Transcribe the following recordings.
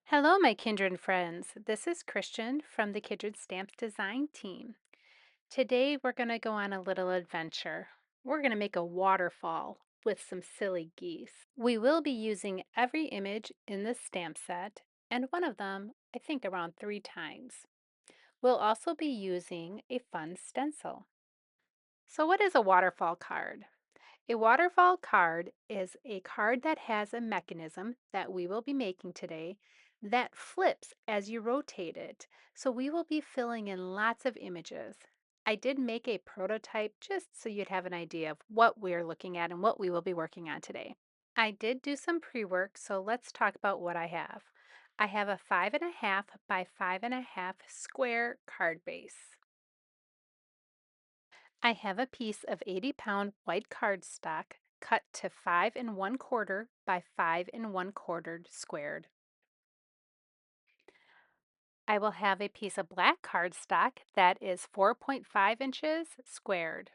Hello, my Kindred friends. This is Christian from the Kindred Stamps design team. Today, we're going to go on a little adventure. We're going to make a waterfall with some silly geese. We will be using every image in this stamp set, and one of them, I think, around 3 times. We'll also be using a fun stencil. So, what is a waterfall card? A waterfall card is a card that has a mechanism that we will be making today that flips as you rotate it. So we will be filling in lots of images. I did make a prototype just so you'd have an idea of what we're looking at and what we will be working on today. I did do some pre-work, so let's talk about what I have. I have a 5.5 by 5.5 square card base. I have a piece of 80-pound white cardstock cut to 5 1/4 by 5 1/4 squared. I will have a piece of black cardstock that is 4.5 inches squared.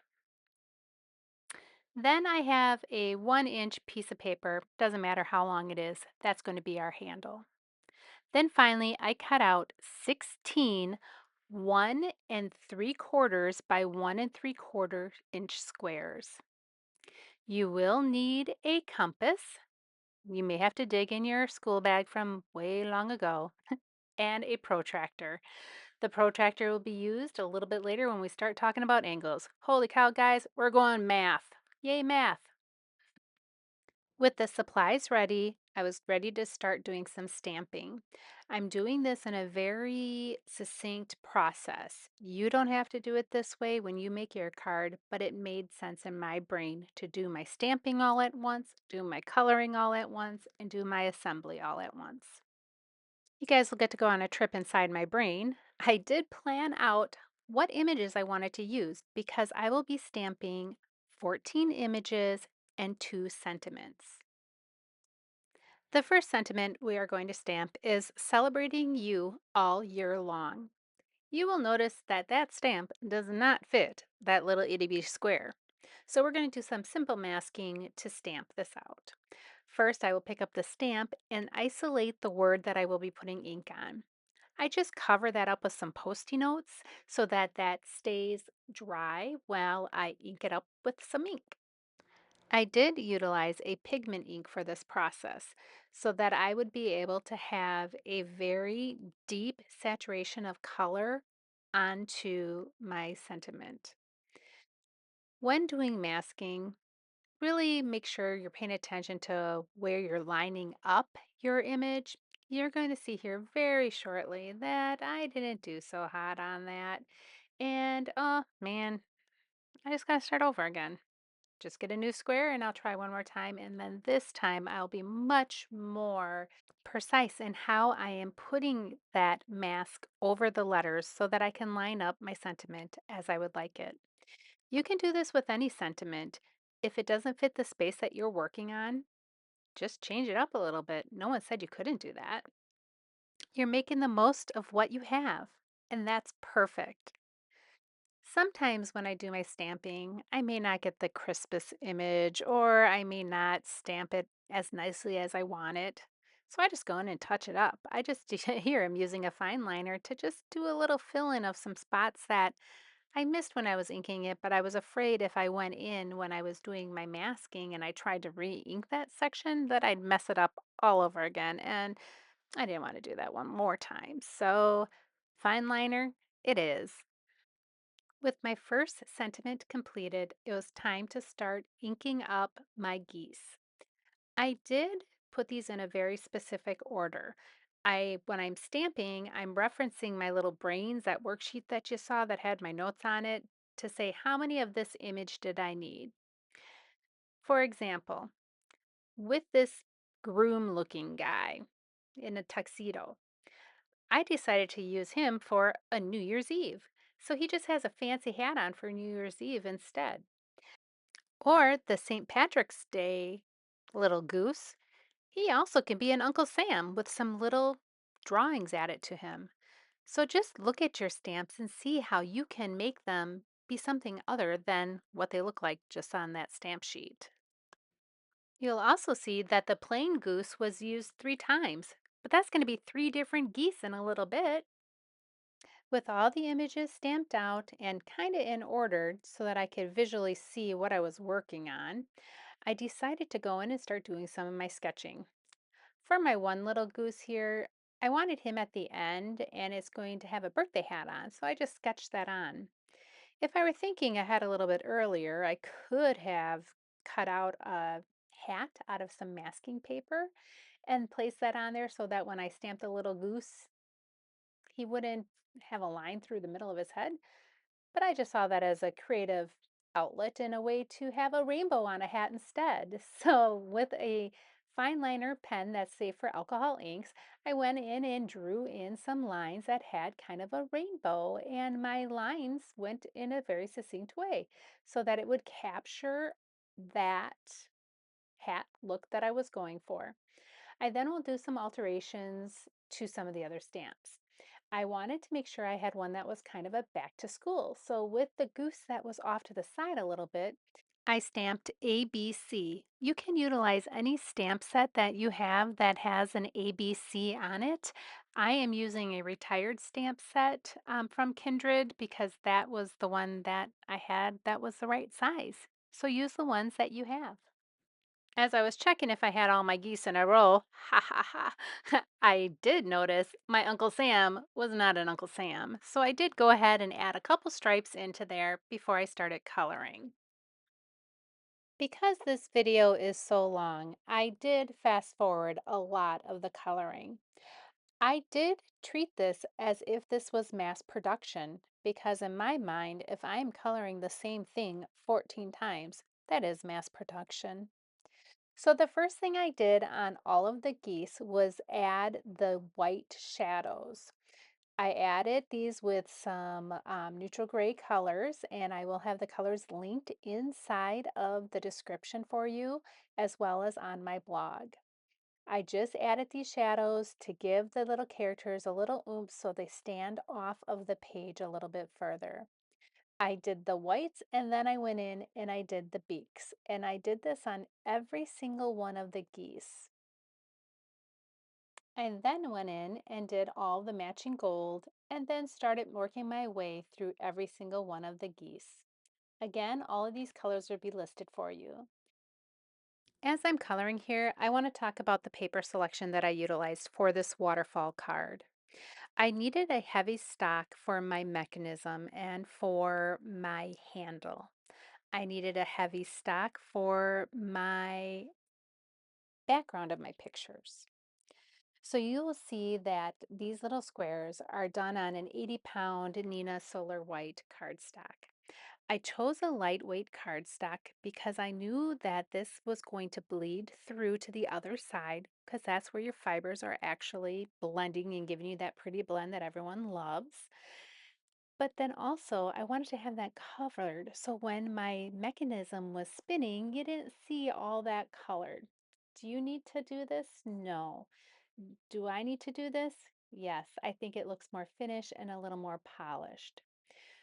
Then I have a 1-inch piece of paper, doesn't matter how long it is, that's going to be our handle. Then finally, I cut out 16 1 3/4 by 1 3/4 inch squares. You will need a compass. You may have to dig in your school bag from way long ago, and a protractor. The protractor will be used a little bit later when we start talking about angles. Holy cow, guys, we're going math. Yay, math. With the supplies ready, I was ready to start doing some stamping. I'm doing this in a very succinct process. You don't have to do it this way when you make your card, but it made sense in my brain to do my stamping all at once, do my coloring all at once, and do my assembly all at once. You guys will get to go on a trip inside my brain. I did plan out what images I wanted to use because I will be stamping 14 images and 2 sentiments. The first sentiment we are going to stamp is celebrating you all year long. You will notice that that stamp does not fit that little itty bitty square. So we're going to do some simple masking to stamp this out. First, I will pick up the stamp and isolate the word that I will be putting ink on. I just cover that up with some Post-it notes so that that stays dry while I ink it up with some ink. I did utilize a pigment ink for this process so that I would be able to have a very deep saturation of color onto my sentiment. When doing masking, really make sure you're paying attention to where you're lining up your image. You're going to see here very shortly that I didn't do so hot on that. And oh man, I just got to start over again. Just get a new square and I'll try one more time. And then this time I'll be much more precise in how I am putting that mask over the letters so that I can line up my sentiment as I would like it. You can do this with any sentiment. If it doesn't fit the space that you're working on, just change it up a little bit. No one said you couldn't do that. You're making the most of what you have, and that's perfect. Sometimes when I do my stamping, I may not get the crispest image or I may not stamp it as nicely as I want it. So I just go in and touch it up. I just here I'm using a fine liner to just do a little fill in of some spots that I missed when I was inking it, but I was afraid if I went in when I was doing my masking and I tried to re-ink that section that I'd mess it up all over again. And I didn't want to do that one more time. So fine liner, it is. With my first sentiment completed, it was time to start inking up my geese. I did put these in a very specific order. When I'm stamping, I'm referencing my little brains, that worksheet that you saw that had my notes on it, to say how many of this image did I need. For example, with this groom looking guy in a tuxedo, I decided to use him for a New Year's Eve. So he just has a fancy hat on for New Year's Eve instead. Or the St. Patrick's Day little goose, he also can be an Uncle Sam with some little drawings added to him. So just look at your stamps and see how you can make them be something other than what they look like just on that stamp sheet. You'll also see that the plain goose was used 3 times. But that's going to be 3 different geese in a little bit. With all the images stamped out and kind of in order so that I could visually see what I was working on, I decided to go in and start doing some of my sketching. For my one little goose here, I wanted him at the end and it's going to have a birthday hat on, so I just sketched that on. If I were thinking ahead a little bit earlier, I could have cut out a hat out of some masking paper and placed that on there so that when I stamped the little goose, he wouldn't have a line through the middle of his head. But I just saw that as a creative outlet and a way to have a rainbow on a hat instead. So with a fine liner pen that's safe for alcohol inks, I went in and drew in some lines that had kind of a rainbow, and my lines went in a very succinct way so that it would capture that hat look that I was going for. I then will do some alterations to some of the other stamps. I wanted to make sure I had one that was kind of a back to school. So with the goose that was off to the side a little bit, I stamped ABC. You can utilize any stamp set that you have that has an ABC on it. I am using a retired stamp set from Kindred because that was the one that I had that was the right size. So use the ones that you have. As I was checking if I had all my geese in a row, ha ha ha, I did notice my Uncle Sam was not an Uncle Sam. So I did go ahead and add a couple stripes into there before I started coloring. Because this video is so long, I did fast forward a lot of the coloring. I did treat this as if this was mass production because in my mind, if I'm coloring the same thing 14 times, that is mass production. So the first thing I did on all of the geese was add the white shadows. I added these with some neutral gray colors, and I will have the colors linked inside of the description for you, as well as on my blog. I just added these shadows to give the little characters a little oomph so they stand off of the page a little bit further. I did the whites and then I went in and I did the beaks. And I did this on every single one of the geese. I then went in and did all the matching gold and then started working my way through every single one of the geese. Again, all of these colors will be listed for you. As I'm coloring here, I want to talk about the paper selection that I utilized for this waterfall card. I needed a heavy stock for my mechanism and for my handle. I needed a heavy stock for my background of my pictures. So you will see that these little squares are done on an 80-pound Nina Solar White cardstock. I chose a lightweight cardstock because I knew that this was going to bleed through to the other side because that's where your fibers are actually blending and giving you that pretty blend that everyone loves. But then also, I wanted to have that covered so when my mechanism was spinning, you didn't see all that colored. Do you need to do this? No. Do I need to do this? Yes, I think it looks more finished and a little more polished.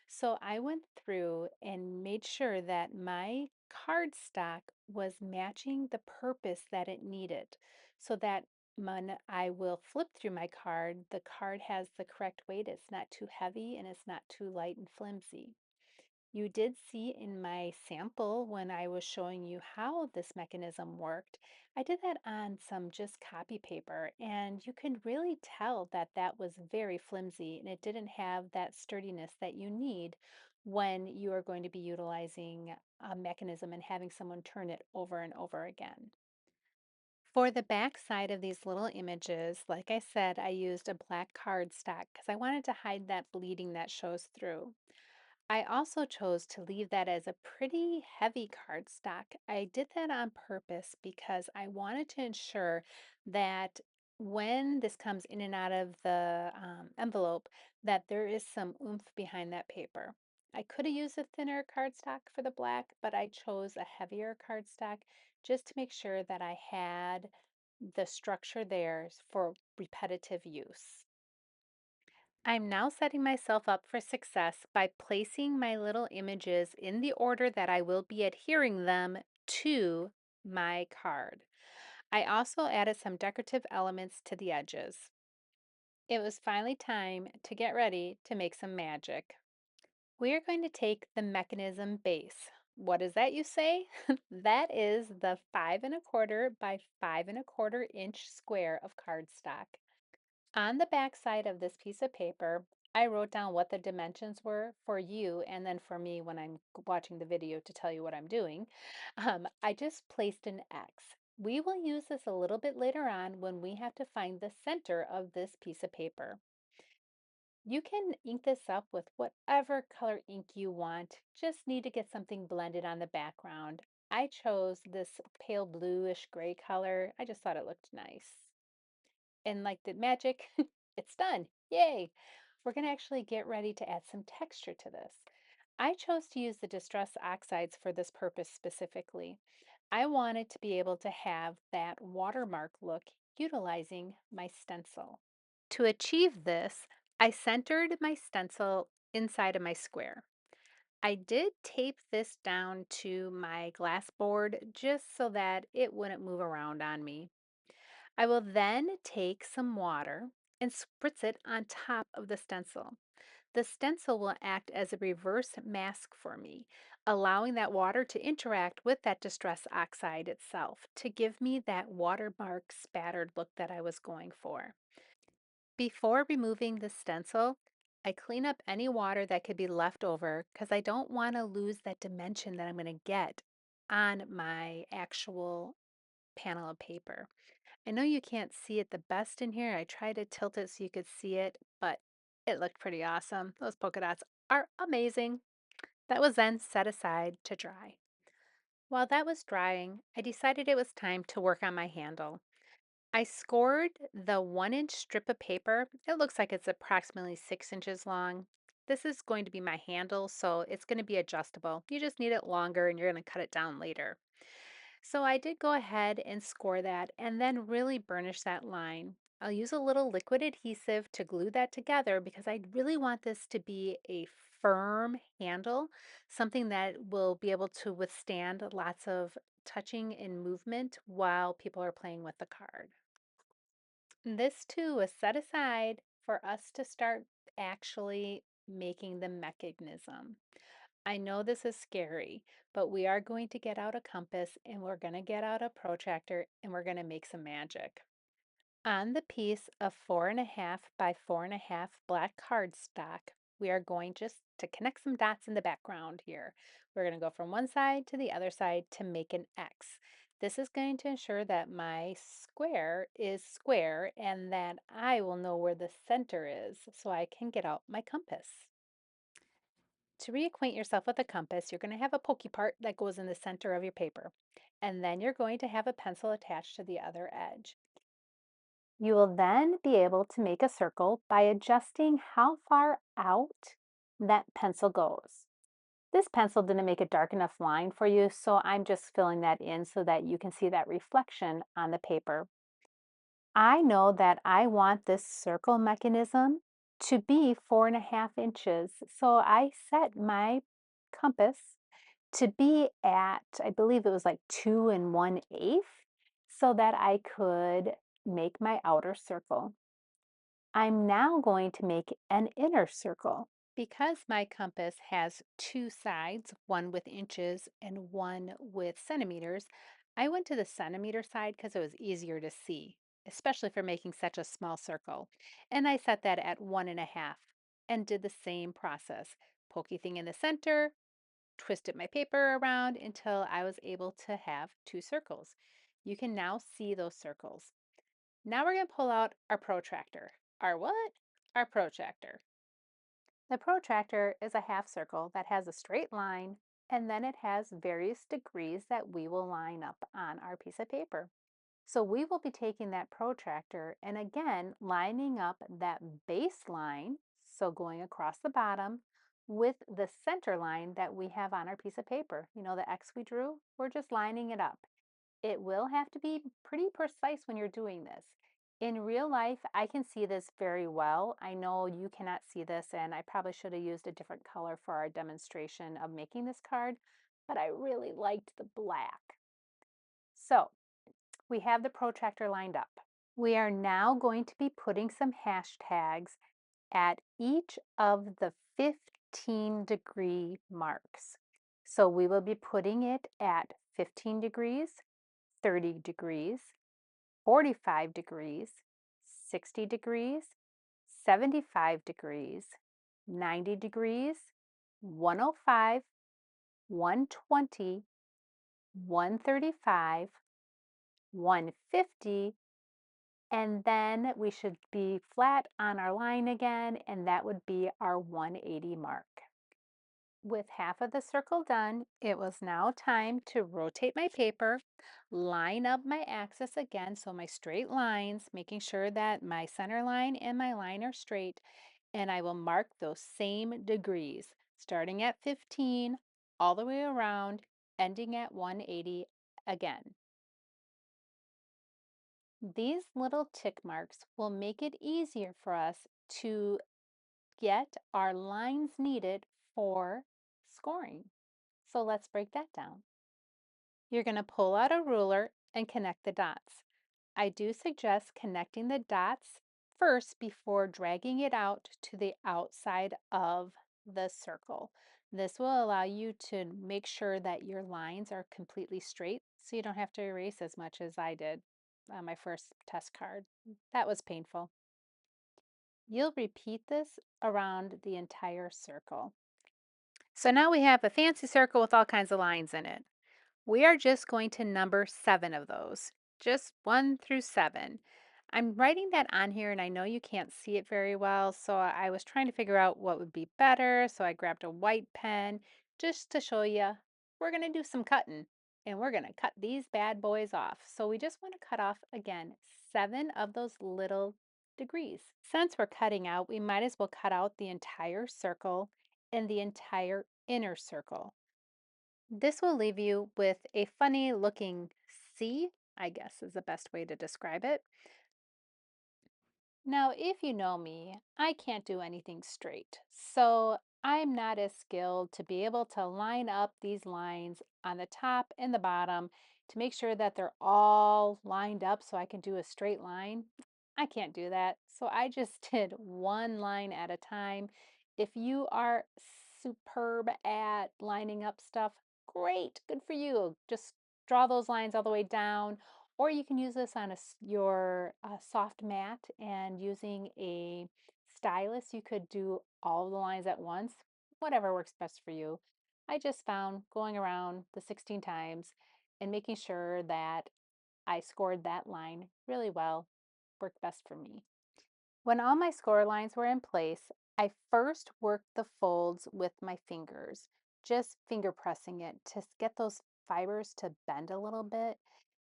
So I went through and made sure that my cardstock was matching the purpose that it needed so that when I will flip through my card, the card has the correct weight. It's not too heavy and it's not too light and flimsy. You did see in my sample when I was showing you how this mechanism worked, I did that on some just copy paper, and you can really tell that that was very flimsy and it didn't have that sturdiness that you need when you are going to be utilizing a mechanism and having someone turn it over and over again. For the back side of these little images, like I said, I used a black cardstock because I wanted to hide that bleeding that shows through. I also chose to leave that as a pretty heavy cardstock. I did that on purpose because I wanted to ensure that when this comes in and out of the envelope, that there is some oomph behind that paper. I could have used a thinner cardstock for the black, but I chose a heavier cardstock just to make sure that I had the structure there for repetitive use. I'm now setting myself up for success by placing my little images in the order that I will be adhering them to my card. I also added some decorative elements to the edges. It was finally time to get ready to make some magic. We are going to take the mechanism base. What is that, you say? That is the 5 1/4 by 5 1/4 inch square of cardstock. On the back side of this piece of paper, I wrote down what the dimensions were for you and then for me when I'm watching the video to tell you what I'm doing. I just placed an X. We will use this a little bit later on when we have to find the center of this piece of paper. You can ink this up with whatever color ink you want. Just need to get something blended on the background. I chose this pale bluish gray color. I just thought it looked nice. And like the magic, it's done. Yay! We're going to actually get ready to add some texture to this. I chose to use the Distress Oxides for this purpose specifically. I wanted to be able to have that watermark look utilizing my stencil. To achieve this, I centered my stencil inside of my square. I did tape this down to my glass board just so that it wouldn't move around on me. I will then take some water and spritz it on top of the stencil. The stencil will act as a reverse mask for me, allowing that water to interact with that Distress Oxide itself to give me that watermark spattered look that I was going for. Before removing the stencil, I clean up any water that could be left over because I don't want to lose that dimension that I'm going to get on my actual panel of paper. I know you can't see it the best in here. I tried to tilt it so you could see it, but it looked pretty awesome. Those polka dots are amazing. That was then set aside to dry. While that was drying, I decided it was time to work on my handle. I scored the 1 inch strip of paper. It looks like it's approximately 6 inches long. This is going to be my handle, so it's going to be adjustable. You just need it longer and you're going to cut it down later. So I did go ahead and score that and then really burnish that line. I'll use a little liquid adhesive to glue that together because I really want this to be a firm handle, something that will be able to withstand lots of touching and movement while people are playing with the card. This too was set aside for us to start actually making the mechanism. I know this is scary, but we are going to get out a compass and we're going to get out a protractor and we're going to make some magic. On the piece of 4 1/2 by 4 1/2 black cardstock, we are going just to connect some dots in the background here. We're going to go from one side to the other side to make an X. This is going to ensure that my square is square and that I will know where the center is so I can get out my compass. To reacquaint yourself with a compass, you're going to have a pokey part that goes in the center of your paper, and then you're going to have a pencil attached to the other edge. You will then be able to make a circle by adjusting how far out that pencil goes. This pencil didn't make a dark enough line for you, so I'm just filling that in so that you can see that reflection on the paper. I know that I want this circle mechanism to be 4 1/2 inches. So I set my compass to be at, I believe it was like 2 1/8, so that I could make my outer circle. I'm now going to make an inner circle. Because my compass has two sides, one with inches and one with centimeters, I went to the centimeter side because it was easier to see, especially for making such a small circle. And I set that at 1 1/2 and did the same process. Pokey thing in the center, twisted my paper around until I was able to have two circles. You can now see those circles. Now we're going to pull out our protractor. Our what? Our protractor. The protractor is a half circle that has a straight line and then it has various degrees that we will line up on our piece of paper. So we will be taking that protractor and again lining up that baseline, so going across the bottom with the center line that we have on our piece of paper. You know the X we drew? We're just lining it up. It will have to be pretty precise when you're doing this. In real life, I can see this very well. I know you cannot see this, and I probably should have used a different color for our demonstration of making this card, but I really liked the black. So We have the protractor lined up. We are now going to be putting some hashtags at each of the 15-degree marks. So we will be putting it at 15 degrees, 30 degrees, 45 degrees, 60 degrees, 75 degrees, 90 degrees, 105, 120, 135, 150, and then we should be flat on our line again, and that would be our 180 mark. With half of the circle done, it was now time to rotate my paper, line up my axis again, so my straight lines, making sure that my center line and my line are straight, and I will mark those same degrees, starting at 15, all the way around, ending at 180 again. These little tick marks will make it easier for us to get our lines needed for scoring. So let's break that down. You're going to pull out a ruler and connect the dots. I do suggest connecting the dots first before dragging it out to the outside of the circle. This will allow you to make sure that your lines are completely straight so you don't have to erase as much as I did on my first test card. That was painful. You'll repeat this around the entire circle. So now we have a fancy circle with all kinds of lines in it. We are just going to number 7 of those, just 1 through 7. I'm writing that on here and I know you can't see it very well, so I was trying to figure out what would be better. So I grabbed a white pen just to show you we're going to do some cutting and we're going to cut these bad boys off. So we just want to cut off again 7 of those little degrees. Since we're cutting out, we might as well cut out the entire circle and the entire inner circle. This will leave you with a funny looking C, I guess is the best way to describe it. Now, if you know me, I can't do anything straight. So I'm not as skilled to be able to line up these lines on the top and the bottom to make sure that they're all lined up so I can do a straight line. I can't do that. So I just did one line at a time. If you are superb at lining up stuff, great, good for you. Just draw those lines all the way down, or you can use this on your soft mat, and using a stylus, you could do all the lines at once, whatever works best for you. I just found going around the 16 times and making sure that I scored that line really well worked best for me. When all my score lines were in place, I first worked the folds with my fingers, just finger pressing it to get those fibers to bend a little bit.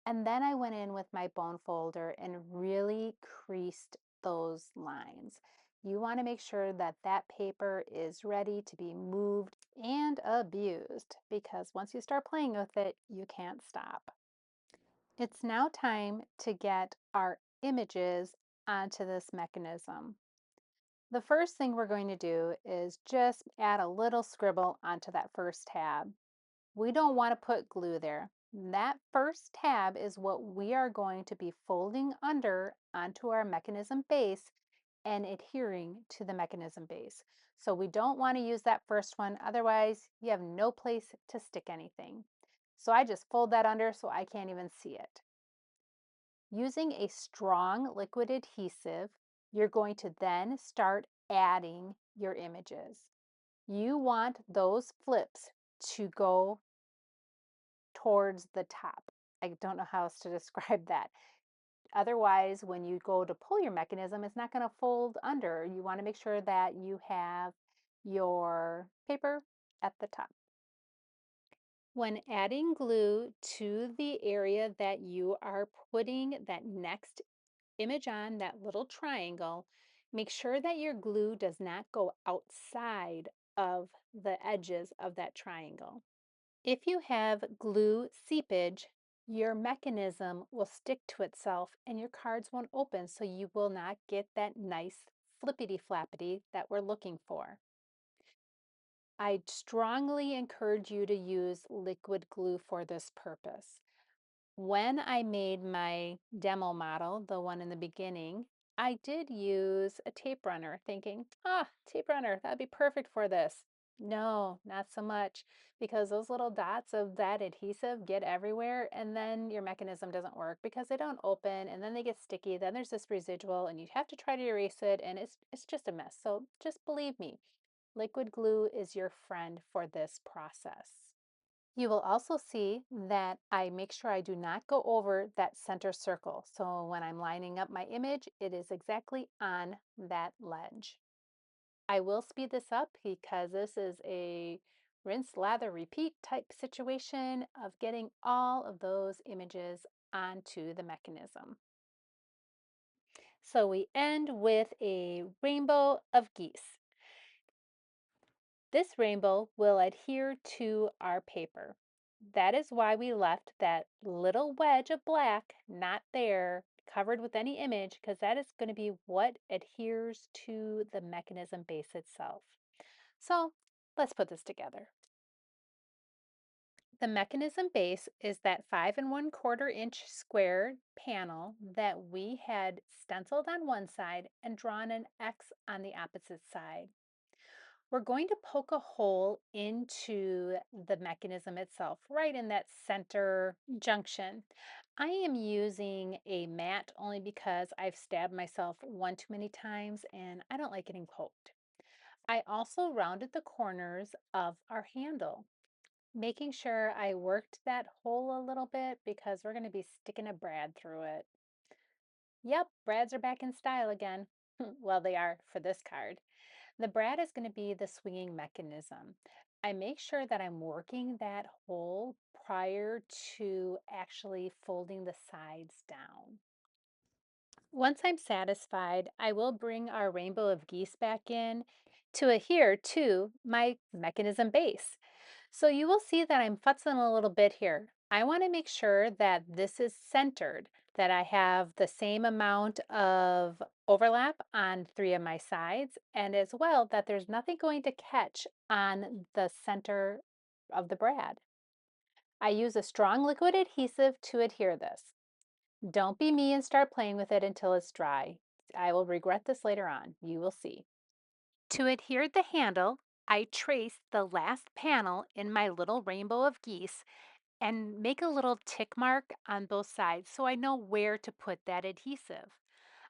And then I went in with my bone folder and really creased those lines. You want to make sure that that paper is ready to be moved and abused, because once you start playing with it, you can't stop. It's now time to get our images onto this mechanism. The first thing we're going to do is just add a little scribble onto that first tab. We don't want to put glue there. That first tab is what we are going to be folding under onto our mechanism base and adhering to the mechanism base. So we don't want to use that first one, otherwise you have no place to stick anything. So I just fold that under so I can't even see it. Using a strong liquid adhesive, you're going to then start adding your images. You want those flips to go towards the top. I don't know how else to describe that. Otherwise, when you go to pull your mechanism, it's not going to fold under. You want to make sure that you have your paper at the top. When adding glue to the area that you are putting that next image on, that little triangle, make sure that your glue does not go outside of the edges of that triangle. If you have glue seepage, your mechanism will stick to itself and your cards won't open, so you will not get that nice flippity flappity that we're looking for. I strongly encourage you to use liquid glue for this purpose. When I made my demo model, the one in the beginning, I did use a tape runner thinking, tape runner, that'd be perfect for this. No, not so much because those little dots of that adhesive get everywhere and then your mechanism doesn't work because they don't open and then they get sticky. Then there's this residual and you have to try to erase it and it's just a mess. So just believe me, liquid glue is your friend for this process. You will also see that I make sure I do not go over that center circle. So when I'm lining up my image, it is exactly on that ledge. I will speed this up because this is a rinse, lather, repeat type situation of getting all of those images onto the mechanism. So we end with a rainbow of geese. This rainbow will adhere to our paper. That is why we left that little wedge of black not there, covered with any image, because that is going to be what adheres to the mechanism base itself. So let's put this together. The mechanism base is that 5 1/4 inch square panel that we had stenciled on one side and drawn an X on the opposite side. We're going to poke a hole into the mechanism itself, right in that center junction. I am using a mat only because I've stabbed myself one too many times and I don't like getting poked. I also rounded the corners of our handle, making sure I worked that hole a little bit because we're going to be sticking a brad through it. Yep, brads are back in style again. Well, they are for this card. The brad is going to be the swinging mechanism. I make sure that I'm working that hole prior to actually folding the sides down. Once I'm satisfied, I will bring our rainbow of geese back in to adhere to my mechanism base. So you will see that I'm futzing a little bit here. I want to make sure that this is centered, that I have the same amount of overlap on 3 of my sides, and as well that there's nothing going to catch on the center of the brad. I use a strong liquid adhesive to adhere this. Don't be me and start playing with it until it's dry. I will regret this later on. You will see. To adhere the handle, I trace the last panel in my little rainbow of geese and make a little tick mark on both sides so I know where to put that adhesive.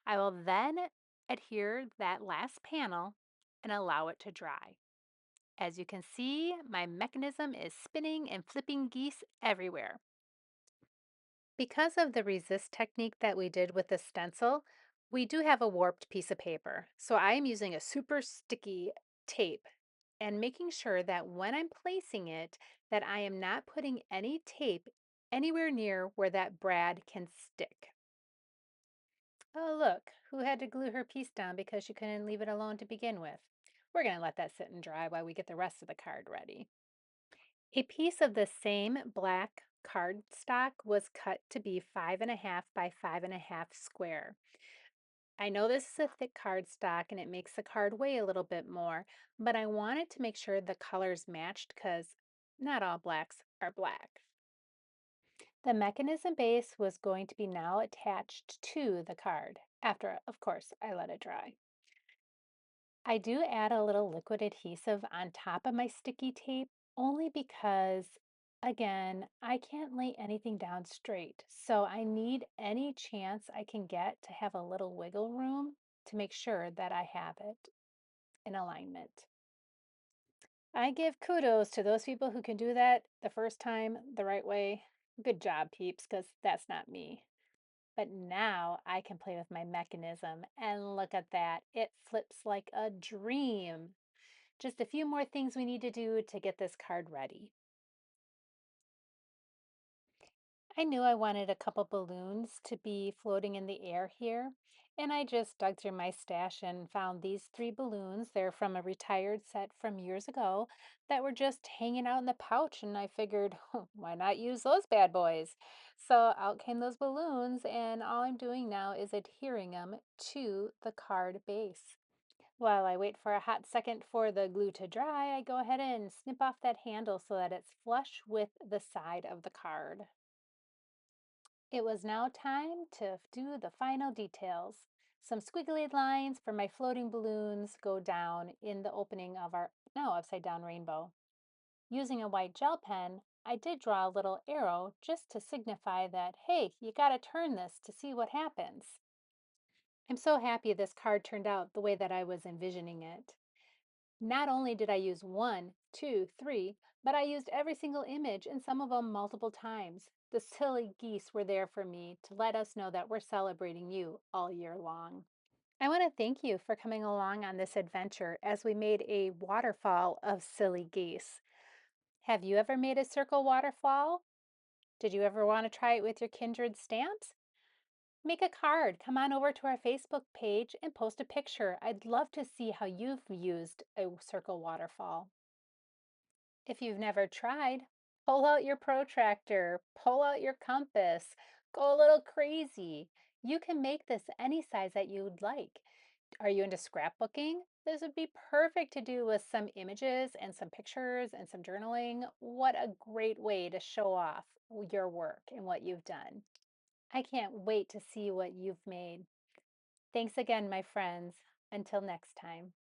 I will then adhere that last panel and allow it to dry. As you can see, my mechanism is spinning and flipping geese everywhere. Because of the resist technique that we did with the stencil, we do have a warped piece of paper. So I am using a super sticky tape and making sure that when I'm placing it, that I am not putting any tape anywhere near where that brad can stick. Oh, look, who had to glue her piece down because she couldn't leave it alone to begin with? We're going to let that sit and dry while we get the rest of the card ready. A piece of the same black cardstock was cut to be 5 1/2 by 5 1/2 square. I know this is a thick cardstock and it makes the card weigh a little bit more, but I wanted to make sure the colors matched because not all blacks are black. The mechanism base was going to be now attached to the card after, of course, I let it dry. I do add a little liquid adhesive on top of my sticky tape only because, again, I can't lay anything down straight. So I need any chance I can get to have a little wiggle room to make sure that I have it in alignment. I give kudos to those people who can do that the first time the right way. Good job, peeps, because that's not me. But now I can play with my mechanism and look at that. It flips like a dream. Just a few more things we need to do to get this card ready. I knew I wanted a couple balloons to be floating in the air here, and I just dug through my stash and found these 3 balloons. They're from a retired set from years ago that were just hanging out in the pouch, and I figured, why not use those bad boys? So out came those balloons, and all I'm doing now is adhering them to the card base. While I wait for a hot second for the glue to dry, I go ahead and snip off that handle so that it's flush with the side of the card. It was now time to do the final details. Some squiggly lines for my floating balloons go down in the opening of our now upside down rainbow. Using a white gel pen, I did draw a little arrow just to signify that, hey, you gotta turn this to see what happens. I'm so happy this card turned out the way that I was envisioning it. Not only did I use one, two, three, but I used every single image and some of them multiple times. The silly geese were there for me to let us know that we're celebrating you all year long. I want to thank you for coming along on this adventure as we made a waterfall of silly geese. Have you ever made a circle waterfall? Did you ever want to try it with your Kindred stamps? Make a card. Come on over to our Facebook page and post a picture. I'd love to see how you've used a circle waterfall. If you've never tried, pull out your protractor, pull out your compass, go a little crazy. You can make this any size that you'd like. Are you into scrapbooking? This would be perfect to do with some images and some pictures and some journaling. What a great way to show off your work and what you've done. I can't wait to see what you've made. Thanks again, my friends. Until next time.